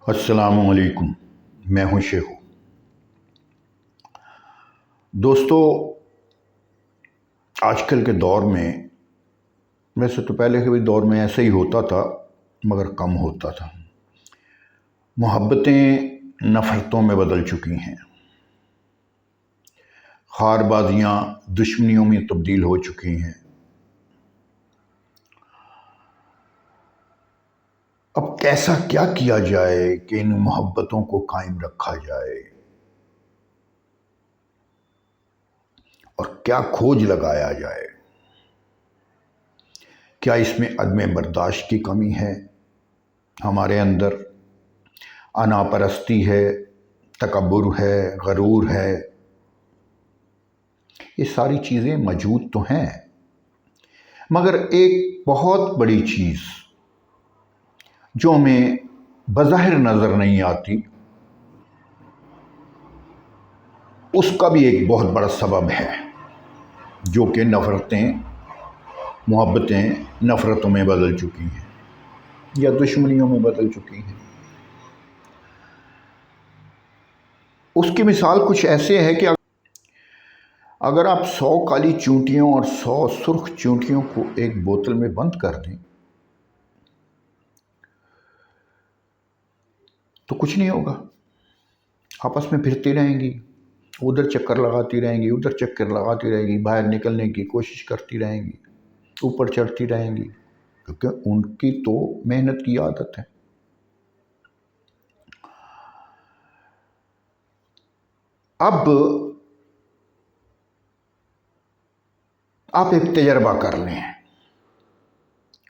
السلام علیکم، میں ہوں شیخو۔ دوستو، آج کل کے دور میں، ویسے تو پہلے کے بھی دور میں ایسا ہی ہوتا تھا مگر کم ہوتا تھا، محبتیں نفرتوں میں بدل چکی ہیں، خار بازیاں دشمنیوں میں تبدیل ہو چکی ہیں۔ اب کیسا کیا کیا جائے کہ ان محبتوں کو قائم رکھا جائے، اور کیا کھوج لگایا جائے؟ کیا اس میں عدم برداشت کی کمی ہے ہمارے اندر؟ انا پرستی ہے، تکبر ہے، غرور ہے؟ یہ ساری چیزیں موجود تو ہیں، مگر ایک بہت بڑی چیز جو ہمیں بظاہر نظر نہیں آتی، اس کا بھی ایک بہت بڑا سبب ہے، جو کہ محبتیں نفرتوں میں بدل چکی ہیں یا دشمنیوں میں بدل چکی ہیں۔ اس کی مثال کچھ ایسے ہے کہ اگر آپ 100 کالی چونٹیوں اور 100 سرخ چونٹیوں کو ایک بوتل میں بند کر دیں تو کچھ نہیں ہوگا، آپس میں پھرتی رہیں گی، ادھر چکر لگاتی رہیں گی، ادھر چکر لگاتی رہیں گی، باہر نکلنے کی کوشش کرتی رہیں گی، اوپر چڑھتی رہیں گی، کیونکہ ان کی تو محنت کی عادت ہے۔ اب آپ ایک تجربہ کر لیں،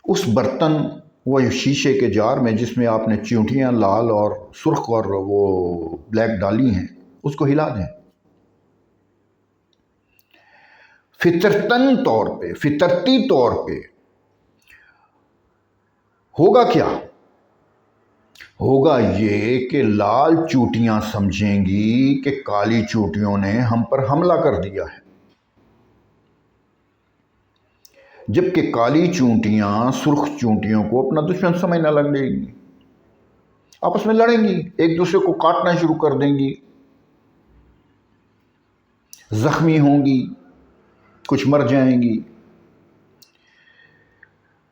اس برتن وہ شیشے کے جار میں جس میں آپ نے چونٹیاں لال اور سرخ اور وہ بلیک ڈالی ہیں، اس کو ہلا دیں۔ فطرتی طور پہ ہوگا کیا؟ ہوگا یہ کہ لال چونٹیاں سمجھیں گی کہ کالی چونٹیوں نے ہم پر حملہ کر دیا ہے، جبکہ کالی چونٹیاں سرخ چونٹیوں کو اپنا دشمن سمجھنا لگ جائیں گی، آپس میں لڑیں گی، ایک دوسرے کو کاٹنا شروع کر دیں گی، زخمی ہوں گی، کچھ مر جائیں گی،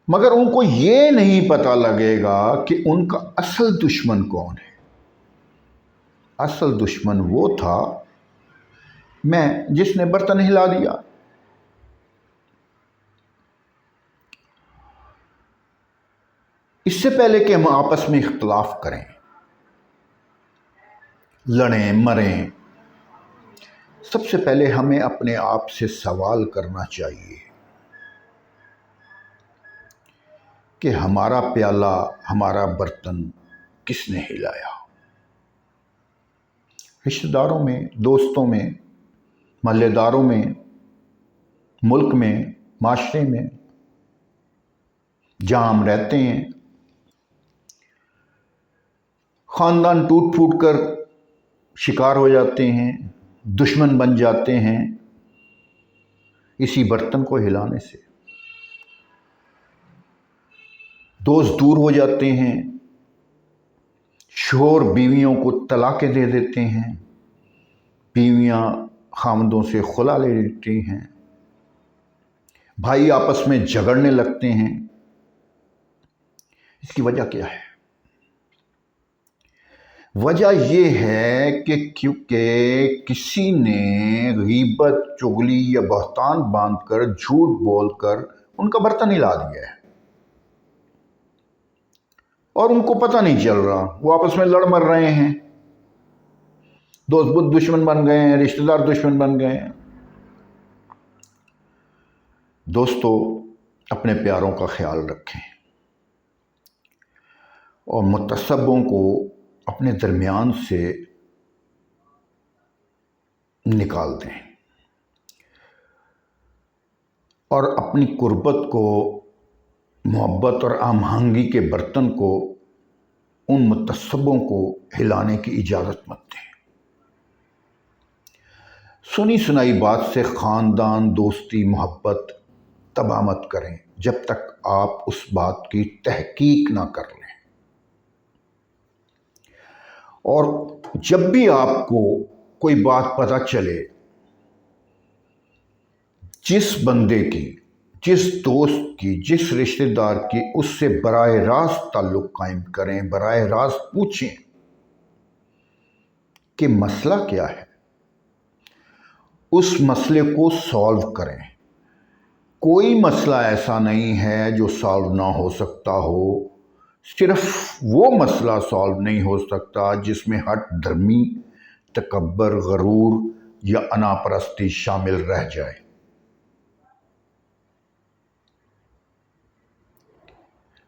مگر ان کو یہ نہیں پتہ لگے گا کہ ان کا اصل دشمن کون ہے۔ اصل دشمن وہ تھا میں، جس نے برتن ہلا دیا۔ اس سے پہلے کہ ہم آپس میں اختلاف کریں، لڑیں مریں، سب سے پہلے ہمیں اپنے آپ سے سوال کرنا چاہیے کہ ہمارا پیالہ، ہمارا برتن کس نے ہلایا؟ رشتہ داروں میں، دوستوں میں، محلے داروں میں، ملک میں، معاشرے میں، جہاں ہم رہتے ہیں، خاندان ٹوٹ پھوٹ کر شکار ہو جاتے ہیں، دشمن بن جاتے ہیں اسی برتن کو ہلانے سے، دوست دور ہو جاتے ہیں، شوہر بیویوں کو طلاقیں دے دیتے ہیں، بیویاں خاوندوں سے خلا لے لیتی ہیں، بھائی آپس میں جھگڑنے لگتے ہیں۔ اس کی وجہ کیا ہے؟ وجہ یہ ہے کہ کیونکہ کسی نے غیبت، چغلی یا بہتان باندھ کر، جھوٹ بول کر ان کا برتن ہلا دیا ہے، اور ان کو پتہ نہیں چل رہا، وہ آپس میں لڑ مر رہے ہیں، دوست بدھ دشمن بن گئے ہیں، رشتہ دار دشمن بن گئے ہیں۔ دوستو، اپنے پیاروں کا خیال رکھیں اور متعصبوں کو اپنے درمیان سے نکال دیں، اور اپنی قربت کو، محبت اور ہم آہنگی کے برتن کو ان متعصبوں کو ہلانے کی اجازت مت دیں۔ سنی سنائی بات سے خاندان، دوستی، محبت تباہ مت کریں جب تک آپ اس بات کی تحقیق نہ کر لیں۔ اور جب بھی آپ کو کوئی بات پتہ چلے، جس بندے کی، جس دوست کی، جس رشتہ دار کی، اس سے براہ راست تعلق قائم کریں، براہ راست پوچھیں کہ مسئلہ کیا ہے، اس مسئلے کو سالو کریں۔ کوئی مسئلہ ایسا نہیں ہے جو سالو نہ ہو سکتا ہو، صرف وہ مسئلہ سالو نہیں ہو سکتا جس میں ہٹ دھرمی، تکبر، غرور یا انا پرستی شامل رہ جائے۔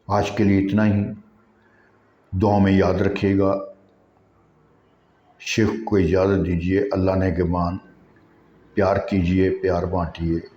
آج کے لیے اتنا ہی، دعا میں یاد رکھیے گا۔ شیخ کو اجازت دیجیے، اللہ نگہبان۔ پیار کیجیے، پیار بانٹیے۔